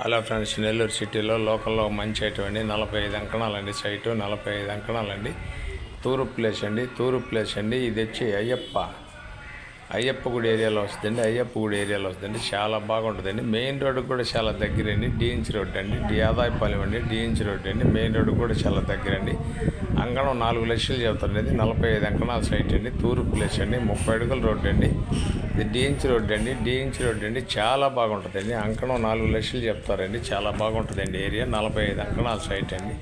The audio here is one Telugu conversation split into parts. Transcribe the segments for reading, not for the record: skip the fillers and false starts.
హలో ఫ్రెండ్స్, నెల్లూరు సిటీలో లోకల్లో మంచి అటువంటి 45 అంకణాలండి. సైటు 45 అంకణాలండి. తూర్పు ప్లేస్ అండి. ఇది వచ్చి అయ్యప్ప గుడి ఏరియాలో వస్తుందండి. చాలా బాగుంటుందండి. మెయిన్ రోడ్డు కూడా చాలా దగ్గరండి. డిఎన్సి రోడ్ అండి. ఆదాయపాలెం అండి. డిఎన్సి రోడ్ అండి. మెయిన్ రోడ్డు కూడా చాలా దగ్గరండి. అంకణం 4 లక్షలు చెబుతారండి. 45 అంకణాల సైట్ అండి. తూర్పు ప్లేస్ అండి. 30 అడుగుల రోడ్డు అండి. ఇది డిఎన్సి రోడ్ అండి. చాలా బాగుంటుందండి. అంకణం 4 లక్షలు చెప్తారండి. చాలా బాగుంటుందండి ఏరియా. 45 అంకణాల సైట్ అండి.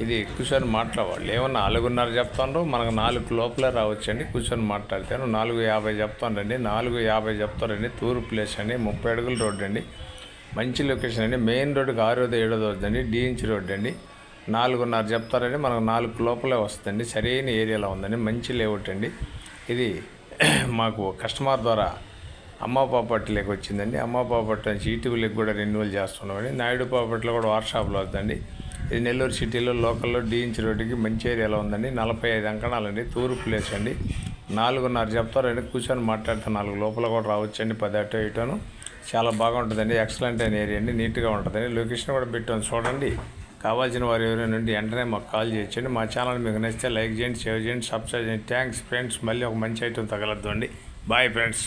ఇది కూర్చొని మాట్లాడేవాళ్ళు ఏమన్నా 4:30 చెప్తాను, మనకు 4 లోపలే రావచ్చండి. కూర్చొని మాట్లాడతాను. 4:50 చెప్తానండి. 4:50 చెప్తారండి. తూర్పు ప్లేస్ అండి. 30 అడుగుల రోడ్డు అండి. మంచి లొకేషన్ అండి. మెయిన్ రోడ్డుకి 6వ 7వ వద్దండి. డిఎన్సి రోడ్ అండి. 4:30 చెప్తారండి. మనకు 4 లోపలే వస్తుందండి. సరైన ఏరియాలో ఉందండి. మంచి లేఅవుట్ అండి. ఇది మాకు కస్టమర్ ద్వారా అమ్మ ప్రాపర్టీలోకి వచ్చిందండి. అమ్మ ప్రాపర్టీ నుంచి ఈటీవీలకు కూడా రెన్యువల్ చేస్తున్నామండి. నాయుడు ప్రాపర్టీలో కూడా వాట్సాప్లో వద్దండి. ఇది నెల్లూరు సిటీలో లోకల్లో డిఎన్సి రోడ్డుకి మంచి ఏరియాలో ఉందండి. 45 అంకణాలండి. తూర్పు ప్లేస్ అండి. 4:30 చెప్తారండి. కూర్చొని మాట్లాడితే 4 లోపల కూడా రావచ్చండి. 10 అటు ఇటును చాలా బాగుంటుందండి. ఎక్సలెంట్ అయిన ఏరియా అండి. నీట్గా ఉంటుందండి. లొకేషన్ కూడా పెట్టాను చూడండి. కావాల్సిన వారు ఎవరైనా నుండి వెంటనే మాకు కాల్ చేయొచ్చండి. మా ఛానల్ మీకు నచ్చితే లైక్ చేయండి, షేర్ చేయండి, సబ్స్క్రైబ్ చేయండి. Thanks friends. మళ్ళీ ఒక మంచి ఐటమ్ తగలద్దు అండి. Bye friends.